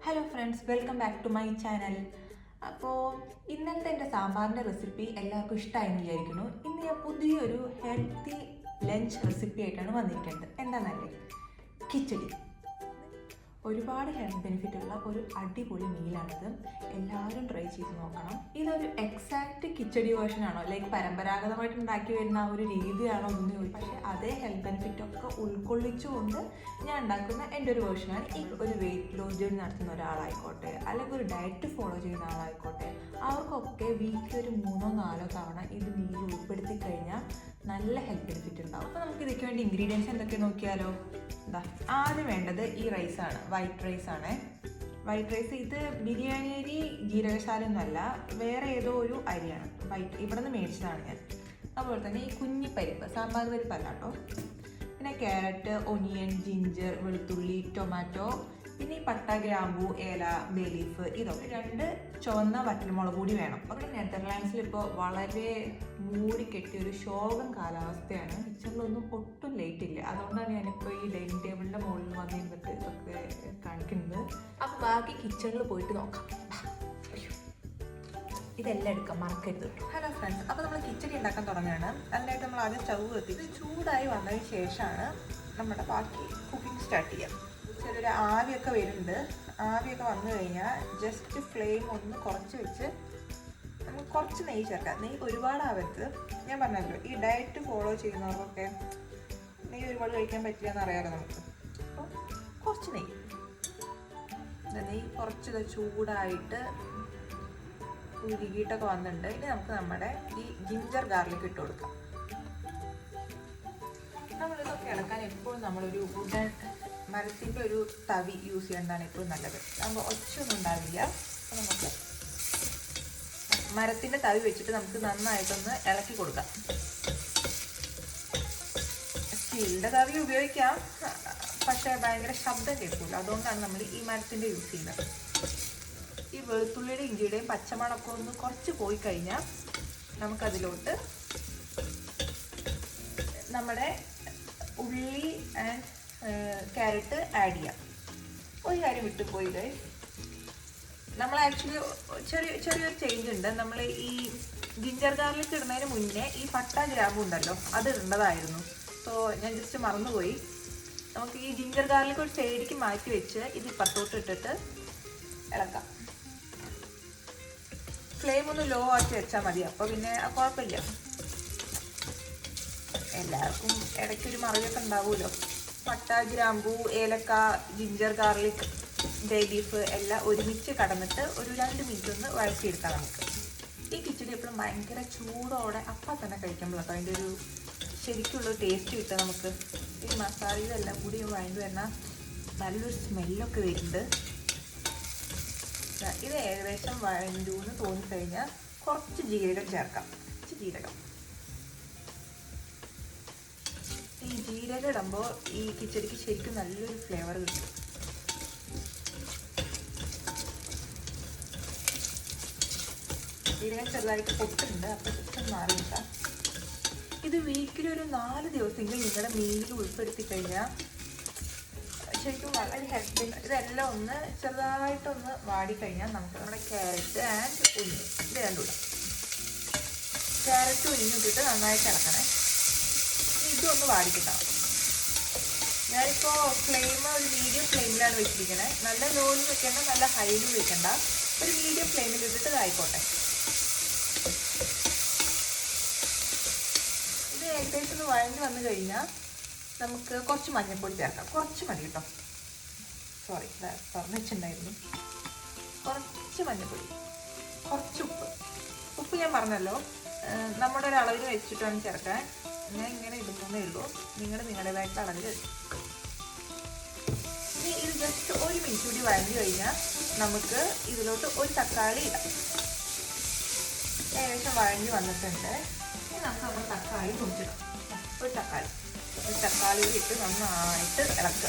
Hello friends, welcome back to my channel. അപ്പോൾ ഇന്നത്തെ എൻ്റെ സാമ്പാറിൻ്റെ റെസിപ്പി എല്ലാവർക്കും ഇഷ്ടമായെന്ന് വിചാരിക്കുന്നു. ഇന്ന് ഞാൻ പുതിയൊരു ഹെൽത്തി ലഞ്ച് റെസിപ്പി ആയിട്ടാണ് വന്നിരിക്കുന്നത്. എന്താണെന്നല്ലേ, കിച്ചടി. ഒരുപാട് ഹെൽത്ത് ബെനിഫിറ്റ് ഉള്ള ഒരു അടിപൊളി മീലാണിത്. എല്ലാവരും ട്രൈ ചെയ്ത് നോക്കണം. ഇതൊരു എക്സാക്റ്റ് കിച്ചടി വേർഷൻ ആണോ, ലൈക്ക് പരമ്പരാഗതമായിട്ട് ഉണ്ടാക്കി വരുന്ന ആ ഒരു രീതിയാണോ എന്ന് ചോദിച്ചു. പക്ഷേ അതേ ഹെൽത്ത് ബെനിഫിറ്റ് ഒക്കെ ഉൾക്കൊള്ളിച്ചുകൊണ്ട് ഞാൻ ഉണ്ടാക്കുന്ന എൻ്റെ ഒരു വേർഷനാണ്. ഒരു വെയിറ്റ് ലോസ് ജേർണി നടത്തുന്ന ഒരാളായിക്കോട്ടെ, അല്ലെങ്കിൽ ഒരു ഡയറ്റ് ഫോളോ ചെയ്യുന്ന ആളായിക്കോട്ടെ, അവർക്കൊക്കെ വീക്കിൽ ഒരു 3-4 തവണ ഇത് മീൽ ഉൾപ്പെടുത്തി കഴിഞ്ഞാൽ നല്ല ഹെൽത്ത് ബെനിഫിറ്റ് ഉണ്ടാവും. അപ്പോൾ നമുക്ക് ഇതിലേക്ക് വേണ്ടി ഇൻഗ്രീഡിയൻസ് എന്തൊക്കെ നോക്കിയാലോ. ആദ്യം വേണ്ടത് ഈ റൈസാണ്, വൈറ്റ് റൈസാണ്. വൈറ്റ് റൈസ് ഇത് ബിരിയാണി അരി, ജീരകശാലൊന്നുമല്ല, വേറെ ഏതോ ഒരു അരിയാണ്. ഇവിടെ നിന്ന് മേടിച്ചതാണ് ഞാൻ. അതുപോലെ തന്നെ ഈ കുഞ്ഞിപ്പരിപ്പ്, സാമ്പാർ പരിപ്പല്ല കേട്ടോ. പിന്നെ ക്യാരറ്റ്, ഒനിയൻ, ജിഞ്ചർ, വെളുത്തുള്ളി, ടൊമാറ്റോ, പിന്നെ ഈ പട്ട, ഗ്രാമ്പൂ, ഏല, ബേ ലീഫ്, ഇതൊക്കെ. 2 ചുവന്ന വറ്റൽമുളക് കൂടി വേണം. അവിടെ നെതർലാൻഡ്സിൽ ഇപ്പോൾ വളരെ മൂടിക്കെട്ടിയ ഒരു ശോകം കാലാവസ്ഥയാണ്. കിച്ചണിലൊന്നും ഒട്ടും ലൈറ്റ് ഇല്ല. അതുകൊണ്ടാണ് ഞാനിപ്പോൾ ഈ ഡൈനിങ് ടേബിളിൻ്റെ മുകളിൽ വന്നിരുന്നിട്ട് ഇതൊക്കെ കാണിക്കുന്നത്. അപ്പോൾ ബാക്കി കിച്ചണിൽ പോയിട്ട് നോക്കാം. ഇതെല്ലാം എടുക്കാം, മറക്കരുത്. ഹലോ ഫ്രണ്ട്സ്, അപ്പോൾ നമ്മൾ കിച്ചടി ഉണ്ടാക്കാൻ തുടങ്ങുകയാണ്. അതിനായിട്ട് നമ്മൾ ആദ്യം സ്റ്റൗ കത്തിച്ച് ചൂടായി വന്നതിന് ശേഷമാണ് നമ്മുടെ ബാക്കി കുക്കിംഗ് സ്റ്റാർട്ട് ചെയ്യാം. ചെറിയൊരു ആവിയൊക്കെ വരുന്നുണ്ട്. ആവിയൊക്കെ വന്നു കഴിഞ്ഞാൽ ജസ്റ്റ് ഫ്ലെയിം ഒന്ന് കുറച്ച് വെച്ച് നമുക്ക് കുറച്ച് നെയ്യ് ചേർക്കാം. നെയ്യ് ഒരുപാടാവരുത്. ഞാൻ പറഞ്ഞല്ലോ, ഈ ഡയറ്റ് ഫോളോ ചെയ്യുന്നവർക്കൊക്കെ നെയ്യ് ഒരുപാട് കഴിക്കാൻ പറ്റില്ല എന്നറിയാമല്ലോ നമുക്ക്. അപ്പോൾ കുറച്ച് നെയ്യ് കുറച്ച് ചൂടായിട്ട് ഉരുകിയിട്ടൊക്കെ വന്നിട്ടുണ്ട്. ഇനി നമുക്ക് നമ്മുടെ ഈ ജിഞ്ചർ ഗാർലിക് ഇട്ട് കൊടുക്കാം. നമ്മളിതൊക്കെ ഇളക്കാൻ എപ്പോഴും നമ്മളൊരു വുഡൻ മരത്തിൻ്റെ ഒരു തവി യൂസ് ചെയ്യുന്നതാണ് ഏറ്റവും നല്ലത്. നമ്മൾ ഒച്ചയൊന്നും ഉണ്ടാവില്ല. അപ്പോൾ നമുക്ക് മരത്തിൻ്റെ തവി വെച്ചിട്ട് നമുക്ക് നന്നായിട്ടൊന്ന് ഇളക്കി കൊടുക്കാം. സ്റ്റീലിൻ്റെ തവി ഉപയോഗിക്കാം, പക്ഷേ ഭയങ്കര ശബ്ദം കേൾക്കില്ല. അതുകൊണ്ടാണ് നമ്മൾ ഈ മരത്തിൻ്റെ യൂസ് ചെയ്യുന്നത്. ഈ വെളുത്തുള്ളിയുടെ ഇഞ്ചിയുടെയും പച്ചമണമൊക്കെ ഒന്ന് കുറച്ച് പോയി കഴിഞ്ഞാൽ നമുക്കതിലോട്ട് നമ്മുടെ ഉള്ളി ആൻഡ് ക്യാരറ്റ് ആഡ് ചെയ്യാം. ഒരു കാര്യം വിട്ടുപോയി ഗൈസ്, നമ്മൾ ആക്ച്വലി ചെറിയൊരു ചേഞ്ച് ഉണ്ട്. നമ്മൾ ഈ ജിഞ്ചർ ഗാർലിക് ഇടുന്നതിന് മുന്നേ ഈ പട്ട, ഗ്രാമ്പൂ ഉണ്ടല്ലോ, അത് ഇടേണ്ടതായിരുന്നു. സോ ഞാൻ ജസ്റ്റ് മറന്നുപോയി. നമുക്ക് ഈ ജിഞ്ചർ ഗാർലിക് ഒരു സൈഡിലേക്ക് മാറ്റി വെച്ച് ഇത് ഇപ്പുറത്തോട്ട് ഇട്ടിട്ട് ഇളക്കാം. ഫ്ലെയിം ഒന്ന് ലോ ആക്കി വെച്ചാൽ മതി. അപ്പോൾ പിന്നെ കുഴപ്പമില്ല. എല്ലാവർക്കും ഇടയ്ക്കൊരു മറിയൊക്കെ ഉണ്ടാവുമല്ലോ. പട്ട, ഗ്രാമ്പൂ, ഏലക്ക, ജിഞ്ചർ ഗാർലിക്, ബേ ലീഫ് എല്ലാം ഒരുമിച്ച് കടന്നിട്ട് ഒരു 2 മിനിറ്റ് ഒന്ന് വഴറ്റിയെടുക്കാം നമുക്ക്. ഈ കിച്ചടി എപ്പോഴും ഭയങ്കര ചൂടോടെ അപ്പം തന്നെ കഴിക്കുമ്പോഴൊക്കെ അതിൻ്റെ ഒരു ശരിക്കുള്ള ടേസ്റ്റ് കിട്ടുക നമുക്ക്. ഈ മസാല ഇതെല്ലാം കൂടി വഴങ്ങി വരുന്ന നല്ലൊരു സ്മെല്ലൊക്കെ വരുന്നുണ്ട്. ഇത് ഏകദേശം വഴണ്ടു എന്ന് തോന്നിക്കഴിഞ്ഞാൽ കുറച്ച് ജീരകം ചേർക്കാം. കുറച്ച് ജീരകം. ഈ ജീരകം ഇടുമ്പോൾ ഈ കിച്ചടിക്ക് ശരിക്കും നല്ലൊരു ഫ്ലേവർ കിട്ടും. ജീരകം ചെറുതായിട്ട് പൊട്ടുണ്ട്, അപ്പോൾ ജസ്റ്റ് മാറിയിട്ടാം. ഇത് വീക്കിലൊരു 4 ദിവസമെങ്കിലും നിങ്ങളുടെ മീലിൽ ഉൾപ്പെടുത്തി കഴിഞ്ഞാൽ ശരിക്കും വളരെ ഹെൽത്തി. ഇതെല്ലാം ഒന്ന് ചെറുതായിട്ടൊന്ന് വാടിക്കഴിഞ്ഞാൽ നമുക്ക് നമ്മുടെ ക്യാരറ്റ് ആൻഡ് ഉള്ളി ഇത് രണ്ടും ഇടാം. ക്യാരറ്റ് ഉള്ളിട്ടിട്ട് നന്നായിട്ട് ഇളക്കണേ. ഇതൊന്ന് വാടിക്കിട്ടാം. ഞാനിപ്പോൾ ഫ്ലെയിം ഒരു മീഡിയം ഫ്ലെയിമിലാണ് വെച്ചിരിക്കുന്നത്. നല്ല ലോയിൽ വെക്കേണ്ട, നല്ല ഹൈയിൽ വെക്കേണ്ട. ഒരു മീഡിയം ഫ്ലെയിമിൽ ഇട്ടിട്ട് ഇതായിക്കോട്ടെ. ഇത് ഏകദേശം ഒന്ന് വഴഞ്ഞ് വന്നു കഴിഞ്ഞാൽ നമുക്ക് കുറച്ച് മഞ്ഞൾപ്പൊടി ചേർക്കാം. കുറച്ച് മതി കേട്ടോ. സോറി, തുറന്ന് വെച്ചിട്ടുണ്ടായിരുന്നു. കുറച്ച് മഞ്ഞൾപ്പൊടി, കുറച്ച് ഉപ്പ് ഞാൻ പറഞ്ഞല്ലോ, നമ്മുടെ ഒരു അളവിന് വെച്ചിട്ടാണ് ചേർക്കാൻ. ഞാൻ ഇങ്ങനെ ഇടുന്നേ ഉള്ളൂ. നിങ്ങളുടേതായിട്ടുള്ള അളവിൽ ഇടും. ഇനി ഇത് ജസ്റ്റ് 1 മിനിറ്റ് കൂടി വഴഞ്ഞു കഴിഞ്ഞാൽ നമുക്ക് ഇതിലോട്ട് ഒരു തക്കാളി ഇടാം. ഏകദേശം വഴഞ്ഞു വന്നിട്ടുണ്ട്. ഇനി നമുക്ക് നമ്മുടെ തക്കാളി പൊടിച്ചിടാം. ഒരു തക്കാളി ഇട്ട് നന്നായിട്ട് ഇളക്കുക.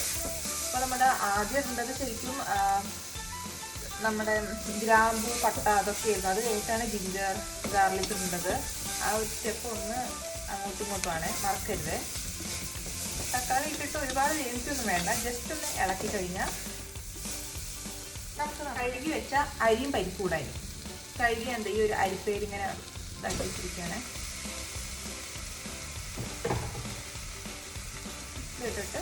അപ്പോൾ നമ്മുടെ ആദ്യം ഇടേണ്ടത് ശരിക്കും നമ്മുടെ ഗ്രാമ്പൂ, പട്ട അതൊക്കെ ആയിരുന്നു. അത് കഴിഞ്ഞിട്ടാണ് ജിഞ്ചർ ഗാർലിക് ഇടേണ്ടത്. ആ ഒരു സ്റ്റെപ്പ് ഒന്ന് അങ്ങോട്ടും ഇങ്ങോട്ടുമാണ്, മറക്കരുത്. തക്കാളി ഇട്ടിട്ട് ഒരുപാട് വേവിക്കൊന്നും വേണ്ട. ജസ്റ്റ് ഒന്ന് ഇളക്കി കഴിഞ്ഞാൽ നമുക്ക് കഴുകി വെച്ച അരിയും പരിപ്പും കൂടായി. കഴുകി എന്താ ഈ ഒരു അരിപ്പേര് ഇങ്ങനെ ഇതാക്കി വെച്ചിരിക്കുകയാണ്. ഇതിട്ടിട്ട്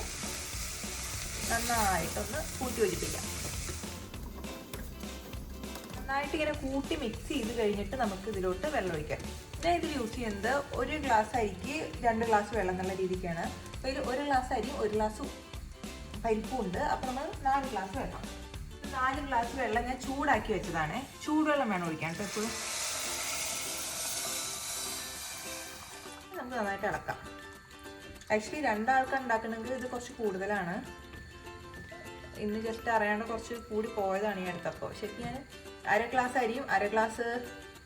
നന്നായിട്ടൊന്ന് കൂട്ടി യോജിപ്പിക്കാം. നന്നായിട്ട് ഇങ്ങനെ കൂട്ടി മിക്സ് ചെയ്ത് കഴിഞ്ഞിട്ട് നമുക്ക് ഇതിലോട്ട് വെള്ളം ഒഴിക്കാം. ഞാൻ ഇതിൽ യൂസ് ചെയ്യുന്നത് 1 ഗ്ലാസ് അരിക്ക് 2 ഗ്ലാസ് വെള്ളം എന്നുള്ള രീതിക്കാണ്. അപ്പോൾ ഇതിൽ 1 ഗ്ലാസ് അരി 1 ഗ്ലാസ് പരിപ്പും ഉണ്ട്. അപ്പോൾ നമ്മൾ 4 ഗ്ലാസ് വെള്ളം. 4 ഗ്ലാസ് വെള്ളം ഞാൻ ചൂടാക്കി വെച്ചതാണ്. ചൂടുവെള്ളം വേണം ഒഴിക്കാൻ കേട്ടോ എപ്പോഴും. നമുക്ക് നന്നായിട്ട് ഇളക്കാം. ആക്ച്വലി 2 ആൾക്ക് ഉണ്ടാക്കണമെങ്കിൽ ഇത് കുറച്ച് കൂടുതലാണ്. ഇന്ന് ജസ്റ്റ് അറിയാണ്ട് കുറച്ച് കൂടി പോയതാണ് ഈ അടുത്തപ്പോൾ. ശരിക്കും ഞാൻ 1/2 ഗ്ലാസ് അരിയും 1/2 ഗ്ലാസ്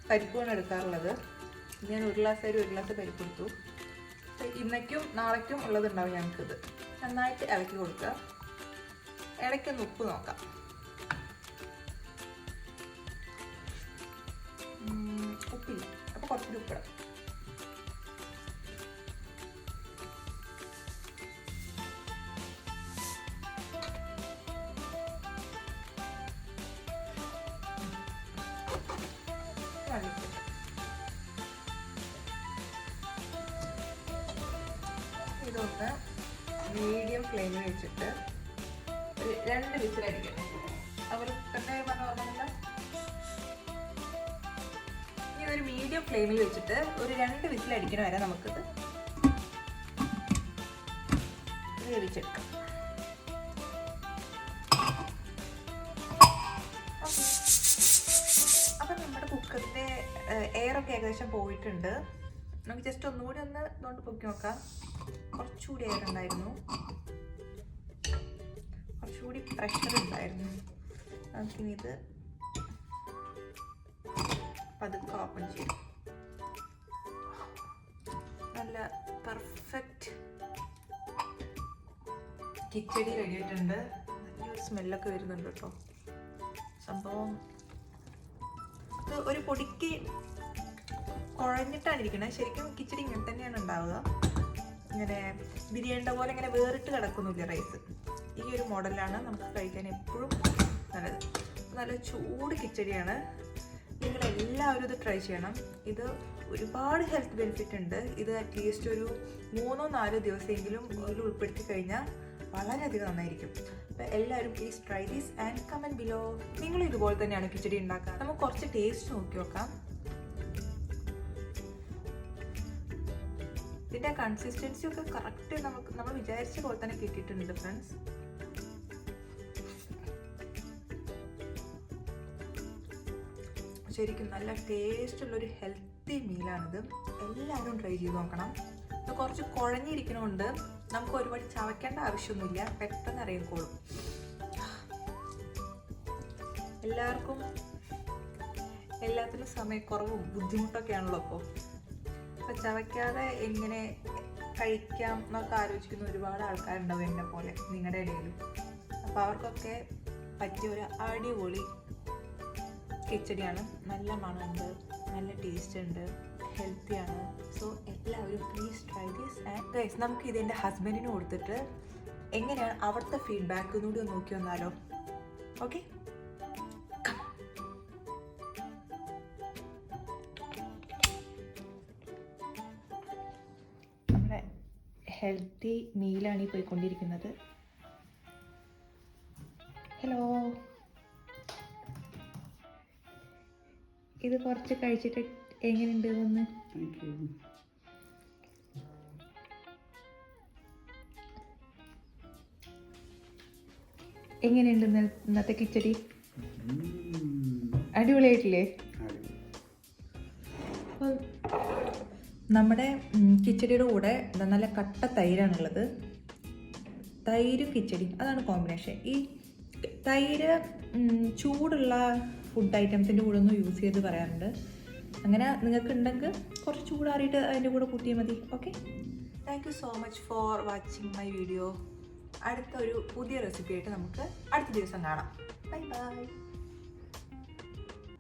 പരിപ്പുമാണ് എടുക്കാറുള്ളത്. ഞാൻ 1 ഗ്ലാസ് അരി 1 ഗ്ലാസ് പരിപ്പ് എടുത്തു. ഇന്നേക്കും നാളേക്കും ഉള്ളതുണ്ടാവും ഞങ്ങൾക്കിത്. നന്നായിട്ട് ഇളക്കി കൊടുക്കുക. ഇടയ്ക്കൊന്ന് ഉപ്പ് നോക്കാം. ഉപ്പില്ല, അപ്പോൾ കുറച്ചുകൂടി ഉപ്പിടാം. ഇതൊന്ന് മീഡിയം ഫ്ലെയിമിൽ വെച്ചിട്ട് ഒരു 2 വിസിലടിക്കണം. അവർ കണ്ടായി പറഞ്ഞില്ല. ഇതൊരു മീഡിയം ഫ്ലെയിമിൽ വെച്ചിട്ട് ഒരു 2 വിസിലടിക്കണ വരെ നമുക്കിത് വേവിച്ചെടുക്കാം. അപ്പം നമ്മുടെ കുക്കറിൻ്റെ എയറൊക്കെ ഏകദേശം പോയിട്ടുണ്ട്. നമുക്ക് ജസ്റ്റ് ഒന്നുകൂടി ഒന്ന് ഇതുകൊണ്ട് പൊക്കി നോക്കാം. കുറച്ചുകൂടി എയർ ഉണ്ടായിരുന്നു, കുറച്ചുകൂടി പ്രഷർ ഉണ്ടായിരുന്നു. നമുക്കിനി ഇത് പതുക്കെ ഓപ്പൺ ചെയ്യും. നല്ല പെർഫെക്റ്റ് കിച്ചടി റെഡി ആയിട്ടുണ്ട്. നല്ലൊരു സ്മെല്ലൊക്കെ വരുന്നുണ്ട് കേട്ടോ. സംഭവം ഇത് ഒരു പൊടിക്ക് കുഴഞ്ഞിട്ടാണ് ഇരിക്കുന്നത്. ശരിക്കും കിച്ചടി ഇങ്ങനെ തന്നെയാണ് ഉണ്ടാവുക. ഇങ്ങനെ ബിരിയാണിയുടെ പോലെ ഇങ്ങനെ വേറിട്ട് കിടക്കുന്നില്ല റൈസ്. ഈ ഒരു മോഡലാണ് നമുക്ക് കഴിക്കാൻ എപ്പോഴും നല്ലത്. നല്ല ചൂട് കിച്ചടിയാണ്. നിങ്ങളെല്ലാവരും ഇത് ട്രൈ ചെയ്യണം. ഇത് ഒരുപാട് ഹെൽത്ത് ബെനിഫിറ്റ് ഉണ്ട്. ഇത് അറ്റ്ലീസ്റ്റ് ഒരു 3-4 ദിവസമെങ്കിലും ഇതിൽ ഉൾപ്പെടുത്തി കഴിഞ്ഞാൽ വളരെയധികം നന്നായിരിക്കും. അപ്പോൾ എല്ലാവരും please try this and comment below. നിങ്ങളും ഇതുപോലെ തന്നെയാണ് കിച്ചടി ഉണ്ടാക്കുക. നമുക്ക് കുറച്ച് ടേസ്റ്റ് നോക്കി നോക്കാം. ഇതിൻ്റെ കൺസിസ്റ്റൻസി ഒക്കെ കറക്റ്റ് നമ്മൾ വിചാരിച്ച പോലെ തന്നെ കിട്ടിയിട്ടുണ്ട് ഫ്രണ്ട്സ്. ശരിക്കും നല്ല ടേസ്റ്റുള്ളൊരു ഹെൽത്തി മീലാണിത്. എല്ലാവരും ട്രൈ ചെയ്ത് നോക്കണം. ഇത് കുറച്ച് കുഴഞ്ഞിരിക്കണോണ്ട് നമുക്ക് ഒരുപാട് ചവയ്ക്കേണ്ട ആവശ്യമൊന്നുമില്ല, പെട്ടെന്ന് അറിയിക്കോളും. എല്ലാവർക്കും എല്ലാത്തിനും സമയക്കുറവും ബുദ്ധിമുട്ടൊക്കെയാണല്ലോ അപ്പോൾ. അപ്പം ചവയ്ക്കാതെ എങ്ങനെ കഴിക്കാം എന്നൊക്കെ ആലോചിക്കുന്ന ഒരുപാട് ആൾക്കാരുണ്ടാവും എന്നെ പോലെ നിങ്ങളുടെ ഇടയിലും. അപ്പോൾ അവർക്കൊക്കെ പറ്റിയ ഒരു അടിപൊളി കിച്ചടിയാണ്. നല്ല മണമുണ്ട്, നല്ല ടേസ്റ്റ് ഉണ്ട്, ഹെൽത്തിയാണ്. സോ എല്ലാവരും please try this. And guys, നമുക്ക് ഇതെൻ്റെ ഹസ്ബൻഡിന് കൊടുത്തിട്ട് എങ്ങനെയാണ് അവിടുത്തെ ഫീഡ്ബാക്ക് ഒന്നുകൂടി ഒന്ന് നോക്കി വന്നാലോ? ഓക്കെ, നമ്മുടെ ഹെൽത്തി മീലാണ് ഈ പോയിക്കൊണ്ടിരിക്കുന്നത്. ഹലോ, ഇത് കുറച്ച് കഴിച്ചിട്ട് എങ്ങനെയുണ്ട് ഒന്ന്? എങ്ങനെയുണ്ട് ഇന്നത്തെ കിച്ചടി? അടിപൊളിയായിട്ടില്ലേ? അപ്പം നമ്മുടെ കിച്ചടിയുടെ കൂടെ നല്ല കട്ട തൈരാണുള്ളത്. തൈരും കിച്ചടിയും അതാണ് കോമ്പിനേഷൻ. ഈ തൈര് ചൂടുള്ള ഫുഡ് ഐറ്റംസിൻ്റെ കൂടെ ഒന്ന് യൂസ് ചെയ്ത് പറയാറുണ്ട്. അങ്ങനെ നിങ്ങൾക്ക് ഉണ്ടെങ്കിൽ കുറച്ച് ചൂടാറിയിട്ട് അതിൻ്റെ കൂടെ കൂട്ടിയാൽ മതി. Okay, thank you so much for watching my video. അടുത്ത ഒരു പുതിയ റെസിപ്പി ആയിട്ട് നമുക്ക് അടുത്ത ദിവസം കാണാം. Bye bye.